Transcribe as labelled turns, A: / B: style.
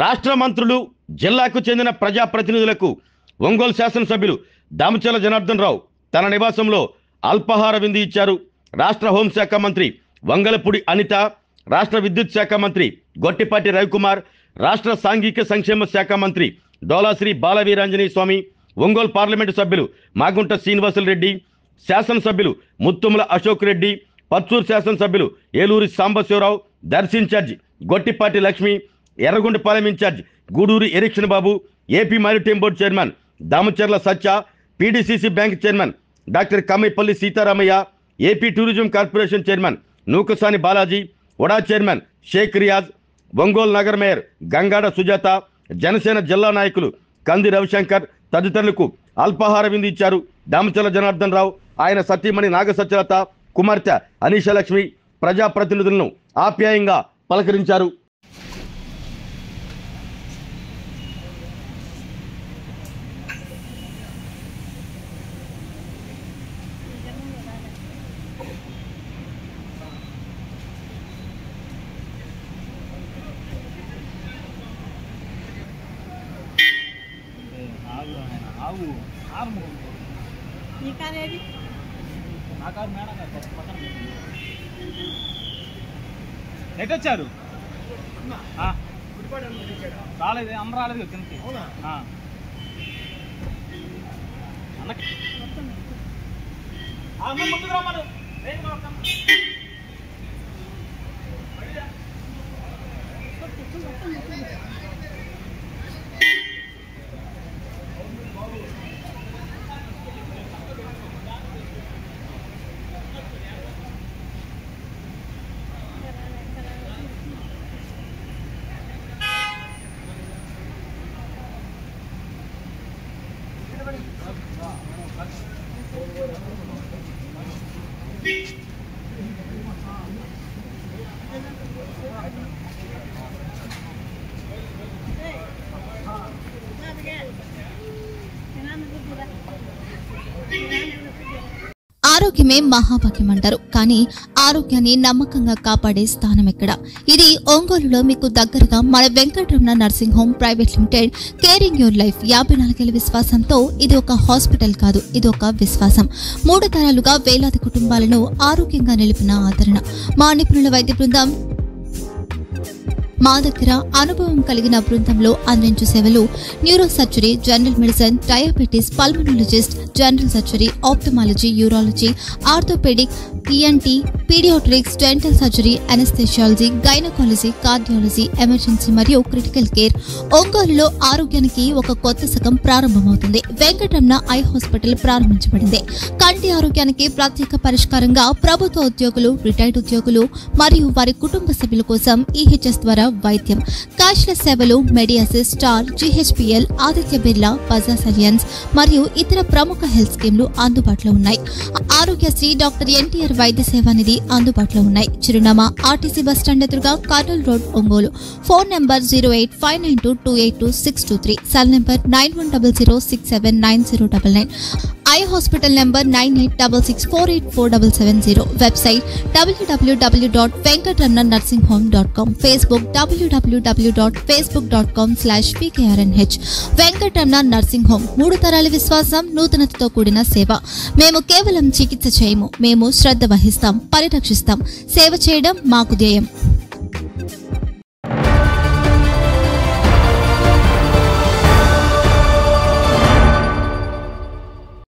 A: రాష్ట్ర మంత్రులు, జిల్లాకు చెందిన ప్రజాప్రతినిధులకు ఒంగోలు శాసనసభ్యులు దామచర్ల జనార్దన్ రావు తన నివాసంలో అల్పాహార విందు ఇచ్చారు. రాష్ట్ర హోంశాఖ మంత్రి వంగలపూడి అనిత, రాష్ట్ర విద్యుత్ శాఖ మంత్రి గొట్టిపాటి రవికుమార్, రాష్ట్ర సాంఘిక సంక్షేమ శాఖ మంత్రి డోలాశ్రీ బాలవీరాంజనేయ స్వామి, ఒంగోలు పార్లమెంటు సభ్యులు మాగుంట శ్రీనివాసులు రెడ్డి, శాసనసభ్యులు ముత్తుముల అశోక్ రెడ్డి, పచ్చూరు శాసనసభ్యులు Eluri Sambasivarao, Darsi incharge Gottipati Lakshmi, Yerragondapalem incharge Guduri Erixion Babu, AP maritime board chairman Damacharla Satya, PDCC bank chairman doctor Kammaipalli Seetharamaiah, AP tourism corporation chairman Nukasani Balaji, వడా చైర్మన్ షేక్ రియాజ్, ఒంగోలు నగర మేయర్ గంగాడ సుజాత, జనసేన జిల్లా నాయకులు కంది రవిశంకర్ తదితరులకు అల్పాహార విందు ఇచ్చారు. దామచర్ల జనార్దన్ రావు, ఆయన సతీమణి నాగసత్యలత, కుమార్తె అనీషలక్ష్మి ప్రజాప్రతినిధులను ఆప్యాయంగా పలకరించారు.
B: ఎట్టొచ్చారు? రాలేదు, అమ్మ రాలేదు కిందకి. ముందుకు రమ్మను.
C: ఆరోగ్యమే మహాభాగ్యం అంటారు. కానీ ఆరోగ్యాన్ని నమ్మకంగా కాపాడే స్థానం ఎక్కడ? ఇది ఒంగోలులో మీకు దగ్గరగా మన Venkataramana nursing home private limited. Caring your life 54 ఏళ్ల విశ్వాసంతో ఇది ఒక హాస్పిటల్ కాదు, ఇది ఒక విశ్వాసం. 3 తరాలుగా వేలాది కుటుంబాలను ఆరోగ్యంగా నిలిపిన ఆదరణ. మా నిపుణుల వైద్య బృందం మా దగ్గర అనుభవం కలిగిన బృందంలో అందించే సేవలు neuro surgery, general medicine, diabetes, pulmonologist, general surgery, ophthalmology, urology, orthopaedic, ENT, paediatrics, dental surgery, anaesthesiology, gynaecology, cardiology, emergency మరియు క్రిటికల్ కేర్. ఒంగోలులో ఆరోగ్యానికి ఒక కొత్త శకం ప్రారంభమవుతుంది. వెంకటరమణ ఐ హాస్పిటల్ ప్రారంభించబడింది. కంటి ఆరోగ్యానికి ప్రత్యేక పరిష్కారంగా ప్రభుత్వ ఉద్యోగులు, రిటైర్డ్ ఉద్యోగులు మరియు వారి కుటుంబ సభ్యుల కోసం ఈహెచ్ఎస్ ద్వారా వైద్యం, క్యాష్లెస్ సేవలు, మెడియాసిస్, స్టార్, జీహెచ్పీఎల్, ఆదిత్య బిర్లా, బజాజ్ అలియన్స్ మరియు ఇతర ప్రముఖ హెల్త్ స్కీమ్లు అందుబాటులో ఉన్నాయి. ఆరోగ్యశ్రీ, డాక్టర్ ఎన్టీఆర్ వైద్య సేవా నిధి అందుబాటులో ఉన్నాయి. చిరునామా ఆర్టీసీ బస్టాండ్ ఎదురుగా, Kurnool road, Ongole. Phone number 08592282623, cell number 9100679099, eye hospital number 9866484770, website www.venkatramananursinghome.com, Facebook www.facebook.com/vkrnh. Venkataramana nursing home, 3 తరాల విశ్వాసం, నూతనతతో కూడిన సేవ. మేము కేవలం చికిత్స చేయము, మేము శ్రద్ధ వహిస్తాం, పరిరక్షిస్తాం. సేవ చేయడం మాకు ధ్యేయం.